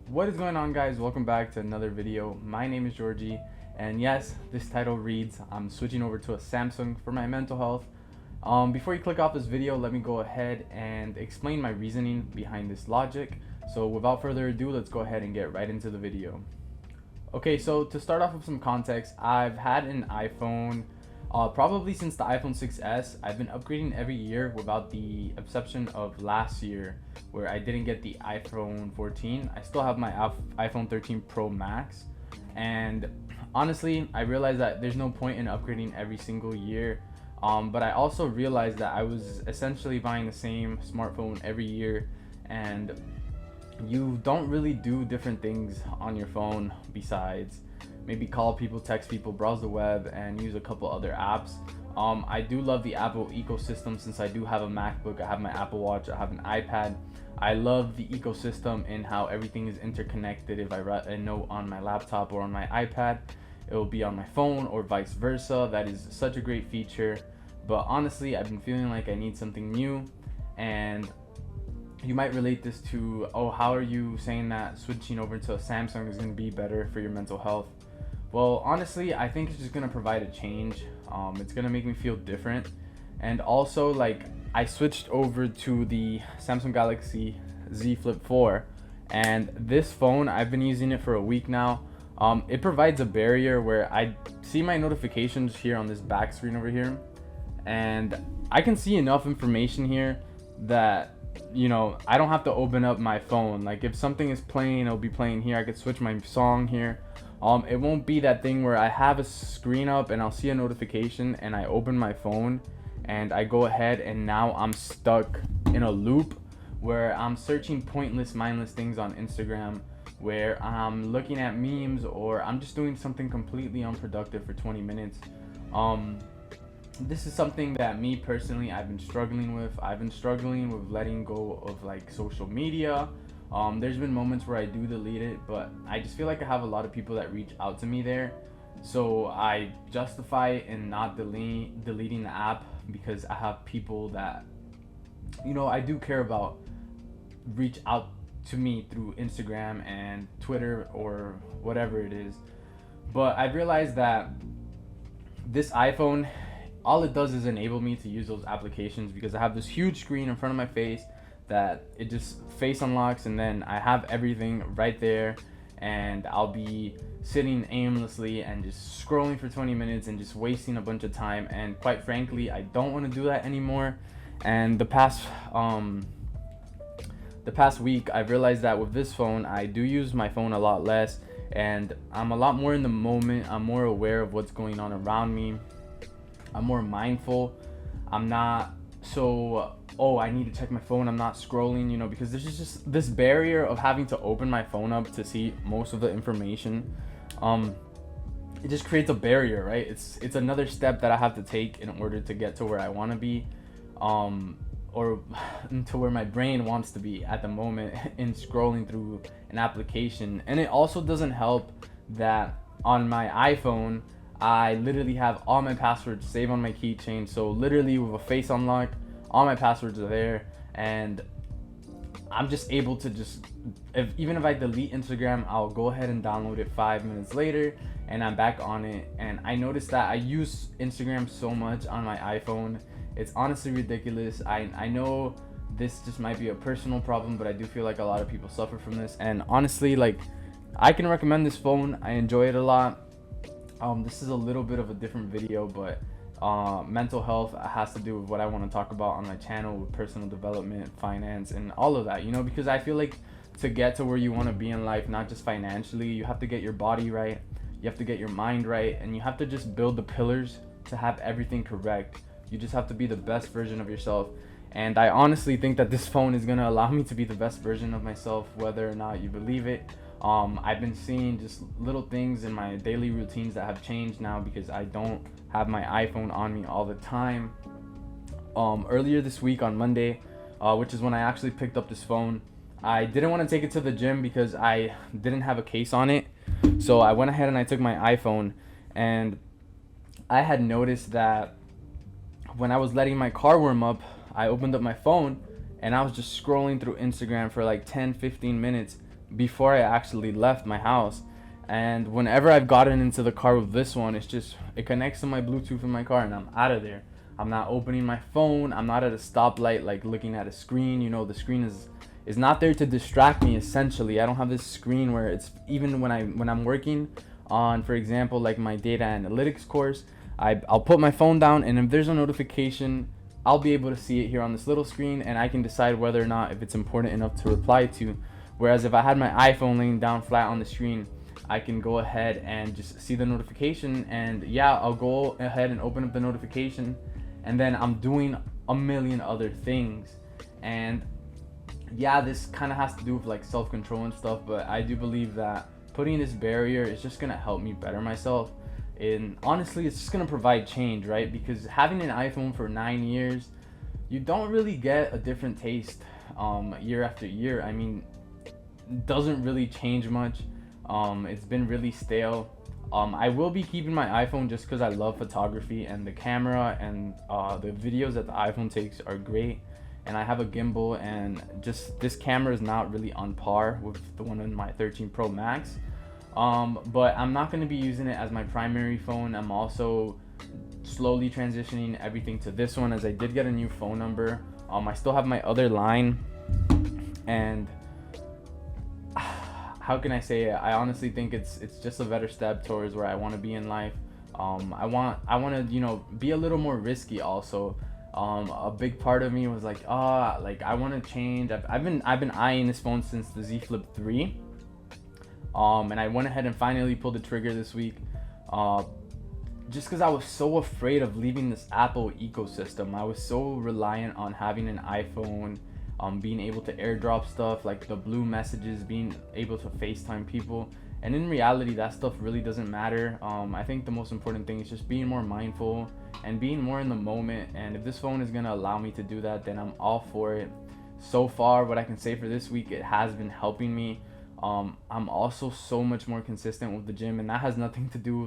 What is going on, guys? Welcome back to another video. My name is Georgie, and yes, this title reads I'm switching over to a Samsung for my mental health. Before you click off this video, let me go ahead and explain my reasoning behind this logic. So without further ado, let's go ahead and get right into the video. Okay, so to start off with some context, I've had an iPhone probably since the iPhone 6s. I've been upgrading every year without the exception of last year where I didn't get the iPhone 14. I still have my iPhone 13 Pro Max, and honestly I realized that there's no point in upgrading every single year. But I also realized that I was essentially buying the same smartphone every year, and you don't really do different things on your phone besides maybe call people, text people, browse the web, and use a couple other apps. I do love the Apple ecosystem since I do have a MacBook, I have my Apple Watch, I have an iPad. I love the ecosystem and how everything is interconnected. If I write a note on my laptop or on my iPad, it will be on my phone or vice versa. That is such a great feature. But honestly, I've been feeling like I need something new, and you might relate this to, oh, how are you saying that switching over to a Samsung is going to be better for your mental health? Well, honestly, I think it's just going to provide a change. It's going to make me feel different. And also, like, I switched over to the Samsung Galaxy Z Flip 4, and this phone, I've been using it for a week now. It provides a barrier where I see my notifications here on this back screen over here, and I can see enough information here that I don't have to open up my phone. Like, if something is playing, it'll be playing here. I could switch my song here. It won't be that thing where I have a screen up and I'll see a notification and I open my phone and I go ahead and now I'm stuck in a loop where I'm searching pointless, mindless things on Instagram, where I'm looking at memes, or I'm just doing something completely unproductive for 20 minutes. This is something that me personally I've been struggling with. I've been struggling with letting go of like social media. There's been moments where I do delete it, but I just feel like I have a lot of people that reach out to me there, so I justify it in not deleting the app because I have people that I do care about reach out to me through Instagram and Twitter or whatever it is. But I realized that this iPhone, all it does is enable me to use those applications because I have this huge screen in front of my face that it just face unlocks, and then I have everything right there, and I'll be sitting aimlessly and just scrolling for 20 minutes and just wasting a bunch of time. And quite frankly, I don't want to do that anymore. And the past week I've realized that with this phone I do use my phone a lot less, and I'm a lot more in the moment. I'm more aware of what's going on around me. I'm more mindful. I'm not so, oh, I need to check my phone. I'm not scrolling, because there's just this barrier of having to open my phone up to see most of the information. It just creates a barrier, right? It's another step that I have to take in order to get to where I want to be, or to where my brain wants to be at the moment in scrolling through an application. And it also doesn't help that on my iPhone I literally have all my passwords saved on my keychain. So literally with a face unlock, all my passwords are there, and I'm just able to even if I delete Instagram, I'll go ahead and download it 5 minutes later and I'm back on it. And I noticed that I use Instagram so much on my iPhone. It's honestly ridiculous. I know this just might be a personal problem, but I do feel like a lot of people suffer from this. And honestly, like, I can recommend this phone. I enjoy it a lot. This is a little bit of a different video, but mental health has to do with what I want to talk about on my channel, with personal development, finance, and all of that, because I feel like to get to where you want to be in life, not just financially, you have to get your body right, you have to get your mind right, and you have to just build the pillars to have everything correct. You just have to be the best version of yourself. And I honestly think that this phone is going to allow me to be the best version of myself, whether or not you believe it. I've been seeing just little things in my daily routines that have changed now because I don't have my iPhone on me all the time. Earlier this week on Monday, which is when I actually picked up this phone, I didn't want to take it to the gym because I didn't have a case on it. So I went ahead and I took my iPhone, and I had noticed that when I was letting my car warm up, I opened up my phone and I was just scrolling through Instagram for like 10-15 minutes before I actually left my house. And whenever I've gotten into the car with this one, it connects to my Bluetooth in my car, and I'm out of there. I'm not opening my phone. I'm not at a stoplight like looking at a screen. You know, the screen is not there to distract me. Essentially, I don't have this screen where it's, even when I'm working on, for example, like my data analytics course, I'll put my phone down, and if there's a notification, I'll be able to see it here on this little screen, and I can decide whether or not if it's important enough to reply to. Whereas if I had my iPhone laying down flat on the screen, I can go ahead and just see the notification, and yeah, I'll go ahead and open up the notification, and then I'm doing a million other things. And yeah, this kind of has to do with like self-control and stuff, but I do believe that putting this barrier is just gonna help me better myself. And honestly, it's just gonna provide change, right? Because having an iPhone for 9 years, you don't really get a different taste year after year. I mean, it doesn't really change much. It's been really stale. I will be keeping my iPhone just because I love photography, and the camera and the videos that the iPhone takes are great. And I have a gimbal, and just this camera is not really on par with the one in my 13 Pro Max. But I'm not going to be using it as my primary phone. I'm also slowly transitioning everything to this one, as I did get a new phone number. I still have my other line, and how can I say it? I honestly think it's just a better step towards where I want to be in life. I want to, you know, be a little more risky also. A big part of me was like I want to change. I've been eyeing this phone since the Z Flip 3. And I went ahead and finally pulled the trigger this week. Just because I was so afraid of leaving this Apple ecosystem. I was so reliant on having an iPhone, being able to airdrop stuff like the blue messages, being able to FaceTime people. And in reality, that stuff really doesn't matter. I think the most important thing is just being more mindful and being more in the moment. And if this phone is gonna allow me to do that, then I'm all for it. So far, what I can say for this week, it has been helping me. I'm also so much more consistent with the gym, and that has nothing to do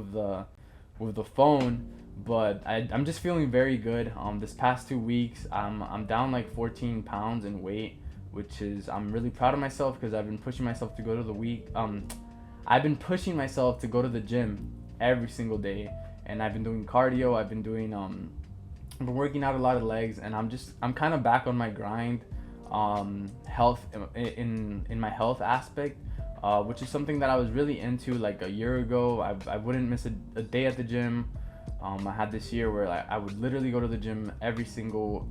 with the phone. But I'm just feeling very good. This past 2 weeks, I'm down like 14 pounds in weight, which is, I'm really proud of myself because I've been pushing myself to go to the gym every single day, and I've been doing cardio. I've been working out a lot of legs, and I'm kind of back on my grind, health in my health aspect, which is something that I was really into like a year ago. I wouldn't miss a day at the gym. I had this year where I would literally go to the gym every single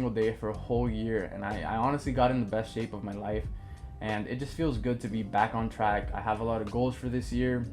day for a whole year, and I honestly got in the best shape of my life, and it just feels good to be back on track. I have a lot of goals for this year.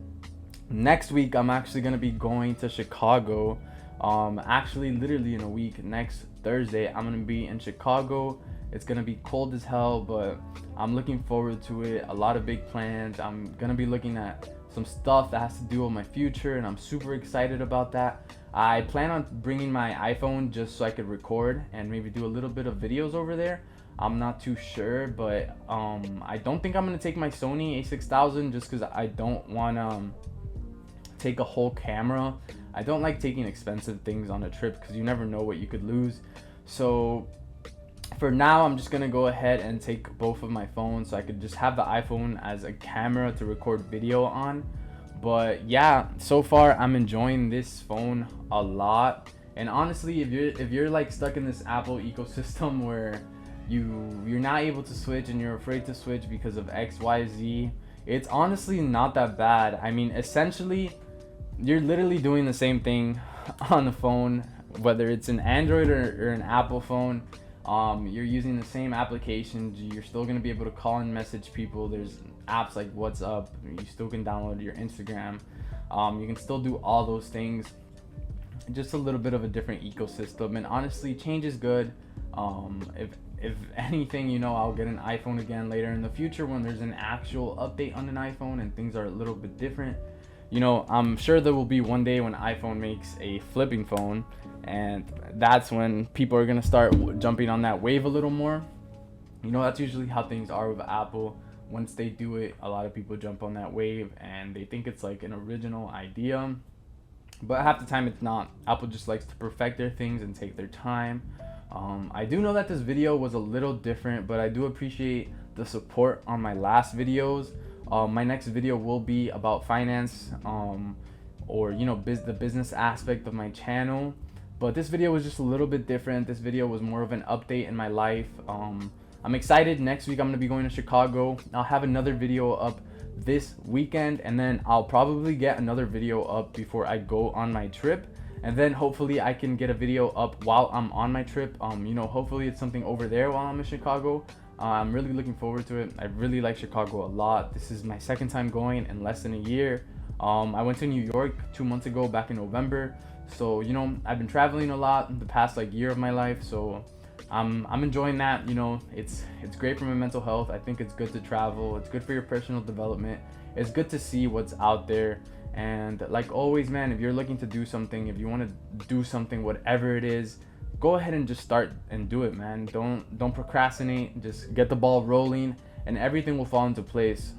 Next week, I'm actually going to be going to Chicago. Actually, literally in a week, next Thursday, I'm going to be in Chicago. It's going to be cold as hell, but I'm looking forward to it. A lot of big plans. I'm going to be looking at some stuff that has to do with my future, and I'm super excited about that. I plan on bringing my iPhone just so I could record and maybe do a little bit of videos over there. I'm not too sure, but I don't think I'm going to take my Sony a6000 just because I don't want to take a whole camera. I don't like taking expensive things on a trip because you never know what you could lose. So for now, I'm just gonna go ahead and take both of my phones so I could just have the iPhone as a camera to record video on. But yeah, so far I'm enjoying this phone a lot. And honestly, if you're like stuck in this Apple ecosystem where you're not able to switch and you're afraid to switch because of XYZ, it's honestly not that bad. I mean, essentially, you're literally doing the same thing on the phone, whether it's an Android or an Apple phone. You're using the same applications. You're still going to be able to call and message people. There's apps like WhatsApp. You still can download your Instagram. You can still do all those things. Just a little bit of a different ecosystem. And honestly, change is good. If anything, you know, I'll get an iPhone again later in the future when there's an actual update on an iPhone and things are a little bit different. You know, I'm sure there will be one day when iPhone makes a flipping phone, and that's when people are gonna start jumping on that wave a little more. You know, that's usually how things are with Apple. Once they do it, a lot of people jump on that wave and they think it's like an original idea, but half the time it's not. Apple just likes to perfect their things and take their time. I do know that this video was a little different, but I do appreciate the support on my last videos. My next video will be about finance, or you know, the business aspect of my channel. But this video was just a little bit different. This video was more of an update in my life. I'm excited. Next week I'm gonna be going to Chicago. I'll have another video up this weekend, and then I'll probably get another video up before I go on my trip, and then hopefully I can get a video up while I'm on my trip. You know, hopefully it's something over there while I'm in Chicago. I'm really looking forward to it. I really like Chicago a lot. This is my second time going in less than a year. I went to New York 2 months ago, back in November. So you know, I've been traveling a lot the past like year of my life, so I'm enjoying that. You know, it's great for my mental health. I think it's good to travel. It's good for your personal development. It's good to see what's out there. And like always, man, if you're looking to do something, if you want to do something, whatever it is, go ahead and just start and do it, man. Don't procrastinate. Just get the ball rolling, and everything will fall into place.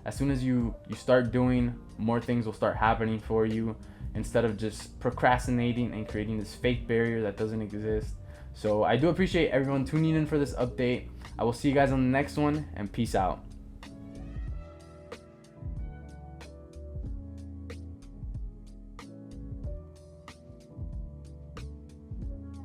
As soon as you start doing, more things will start happening for you, instead of just procrastinating and creating this fake barrier that doesn't exist. So I do appreciate everyone tuning in for this update. I will see you guys on the next one, and peace out.